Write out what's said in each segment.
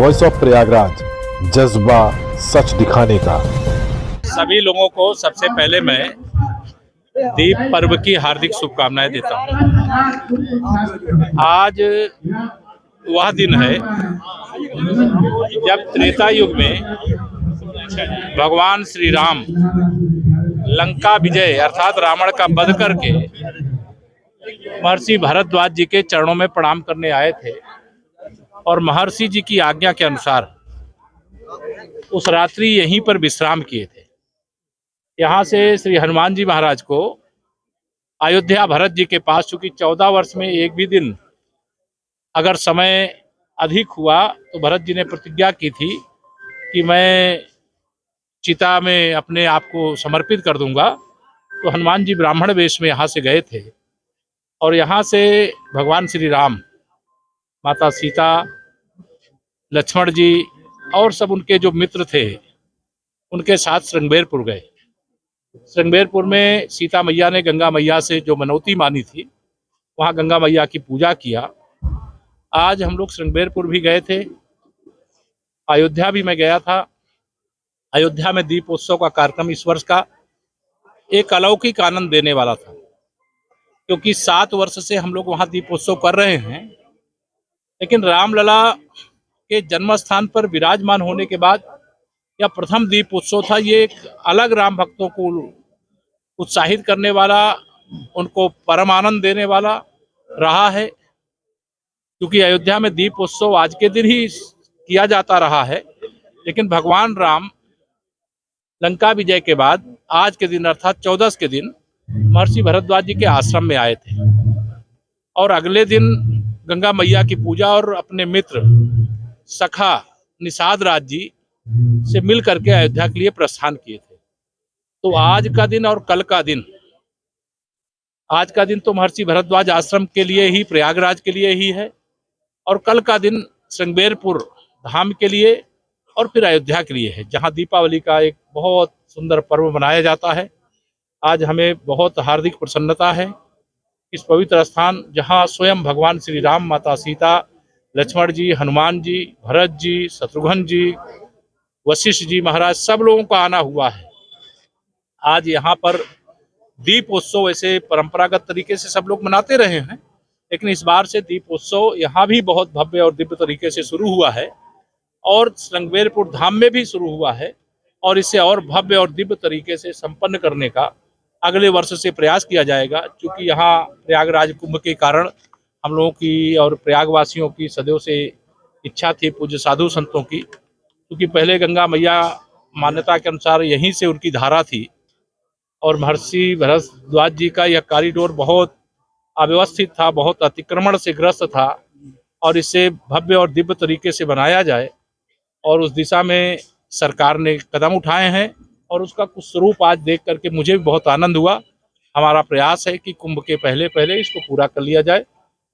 Voice of Prayagraj, जज्बा सच दिखाने का। सभी लोगों को सबसे पहले मैं दीप पर्व की हार्दिक शुभकामनाएं देता हूँ। आज वह दिन है जब त्रेता युग में भगवान श्री राम लंका विजय अर्थात रावण का वध करके महर्षि भरद्वाज जी के चरणों में प्रणाम करने आए थे और महर्षि जी की आज्ञा के अनुसार उस रात्रि यहीं पर विश्राम किए थे। यहाँ से श्री हनुमान जी महाराज को अयोध्या भरत जी के पास, चूंकि 14 वर्ष में एक भी दिन अगर समय अधिक हुआ तो भरत जी ने प्रतिज्ञा की थी कि मैं चिता में अपने आप को समर्पित कर दूंगा। तो हनुमान जी ब्राह्मण वेश में यहाँ से गए थे और यहाँ से भगवान श्री राम, माता सीता, लक्ष्मण जी और सब उनके जो मित्र थे उनके साथ श्रृंगबेरपुर गए। श्रृंगबेरपुर में सीता मैया ने गंगा मैया से जो मनौती मानी थी वहाँ गंगा मैया की पूजा किया। आज हम लोग श्रृंगबेरपुर भी गए थे, अयोध्या भी मैं गया था। अयोध्या में दीपोत्सव का कार्यक्रम इस वर्ष का एक अलौकिक आनंद देने वाला था, क्योंकि 7 वर्ष से हम लोग वहाँ दीपोत्सव कर रहे हैं, लेकिन रामलला के जन्म स्थान पर विराजमान होने के बाद यह प्रथम दीपोत्सव था। ये एक अलग राम भक्तों को उत्साहित करने वाला, उनको परम आनंद देने वाला रहा है, क्योंकि अयोध्या में दीपोत्सव आज के दिन ही किया जाता रहा है, लेकिन भगवान राम लंका विजय के बाद आज के दिन अर्थात 14 के दिन महर्षि भरद्वाज जी के आश्रम में आए थे और अगले दिन गंगा मैया की पूजा और अपने मित्र सखा निषाद राज जी से मिल करके अयोध्या के लिए प्रस्थान किए थे। तो आज का दिन और कल का दिन, आज का दिन तो महर्षि भरद्वाज आश्रम के लिए ही, प्रयागराज के लिए ही है, और कल का दिन श्रृंगबेरपुर धाम के लिए और फिर अयोध्या के लिए है, जहां दीपावली का एक बहुत सुंदर पर्व मनाया जाता है। आज हमें बहुत हार्दिक प्रसन्नता है इस पवित्र स्थान जहां स्वयं भगवान श्री राम, माता सीता, लक्ष्मण जी, हनुमान जी, भरत जी, शत्रुघ्न जी, वशिष्ठ जी महाराज, सब लोगों का आना हुआ है। आज यहाँ पर दीपोत्सव ऐसे परंपरागत तरीके से सब लोग मनाते रहे हैं, लेकिन इस बार से दीपोत्सव यहाँ भी बहुत भव्य और दिव्य तरीके से शुरू हुआ है और श्रृंगबेरपुर धाम में भी शुरू हुआ है, और इसे और भव्य और दिव्य तरीके से संपन्न करने का अगले वर्ष से प्रयास किया जाएगा। क्योंकि यहाँ प्रयागराज कुंभ के कारण हम लोगों की और प्रयागवासियों की सदैव से इच्छा थी, पूज्य साधु संतों की, क्योंकि पहले गंगा मैया मान्यता के अनुसार यहीं से उनकी धारा थी और महर्षि भरद्वाज जी का यह कॉरिडोर बहुत अव्यवस्थित था, बहुत अतिक्रमण से ग्रस्त था, और इसे भव्य और दिव्य तरीके से बनाया जाए और उस दिशा में सरकार ने कदम उठाए हैं और उसका कुछ स्वरूप आज देख करके मुझे भी बहुत आनंद हुआ। हमारा प्रयास है कि कुंभ के पहले पहले इसको पूरा कर लिया जाए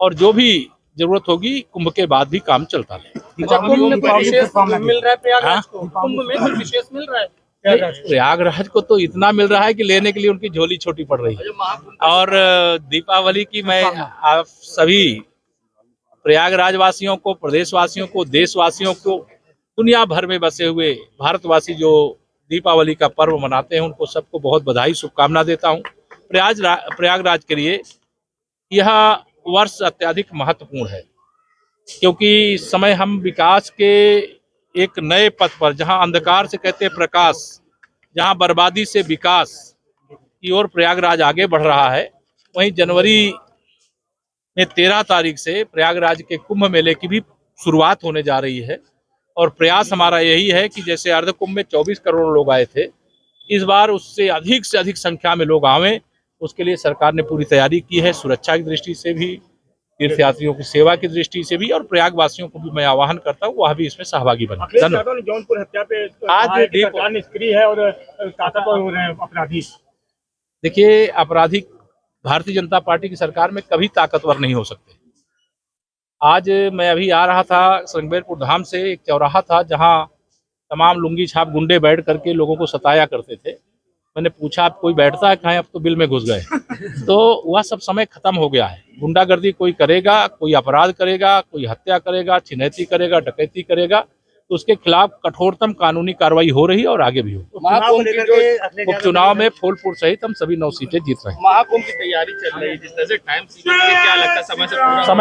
और जो भी जरूरत होगी कुंभ के बाद भी काम चलता रहे। कुंभ में विशेष मिल रहा है प्रयागराज को? कुंभ में कुछ विशेष मिल रहा है प्रयागराज को? तो इतना मिल रहा है कि लेने के लिए उनकी झोली छोटी पड़ रही है। और दीपावली की मैं आप सभी प्रयागराज वासियों को, प्रदेशवासियों को, देशवासियों को, दुनिया भर में बसे हुए भारतवासी जो दीपावली का पर्व मनाते हैं, उनको सबको बहुत बधाई, शुभकामना देता हूँ। प्रयागराज के लिए यह वर्ष अत्यधिक महत्वपूर्ण है, क्योंकि इस समय हम विकास के एक नए पथ पर, जहां अंधकार से कहते प्रकाश, जहां बर्बादी से विकास की ओर प्रयागराज आगे बढ़ रहा है, वहीं जनवरी में 13 तारीख से प्रयागराज के कुंभ मेले की भी शुरुआत होने जा रही है। और प्रयास हमारा यही है कि जैसे अर्ध कुंभ में 24 करोड़ लोग आए थे, इस बार उससे अधिक संख्या में लोग आवें, उसके लिए सरकार ने पूरी तैयारी की है, सुरक्षा की दृष्टि से भी, तीर्थयात्रियों की सेवा की दृष्टि से भी, और प्रयागवासियों को भी मैं आह्वान करता हूँ वह भी इसमें सहभागी बने। जौनपुर हत्या पे आज निष्क्रिय है और ताकतवर हो रहे हैं अपराधी। देखिए, अपराधी भारतीय जनता पार्टी की सरकार में कभी ताकतवर नहीं हो सकते। आज मैं अभी आ रहा था श्रृंगबेरपुर धाम से, एक चौराहा था जहां तमाम लुंगी छाप गुंडे बैठ करके लोगों को सताया करते थे। मैंने पूछा, आप कोई बैठता है कहाँ? अब तो बिल में घुस गए। तो वह सब समय खत्म हो गया है। गुंडागर्दी कोई करेगा, कोई अपराध करेगा, कोई हत्या करेगा, छिनैती करेगा, डकैती करेगा, तो उसके खिलाफ कठोरतम कानूनी कार्रवाई हो रही है और आगे भी हो। महाकुंभ की जो उपचुनाव में फूलपुर सहित हम सभी 9 सीटें जीत रहे हैं। महाकुंभ की तैयारी चल रही है, जिस तरह से टाइम सीमित है, क्या लगता है समय से पूरा समय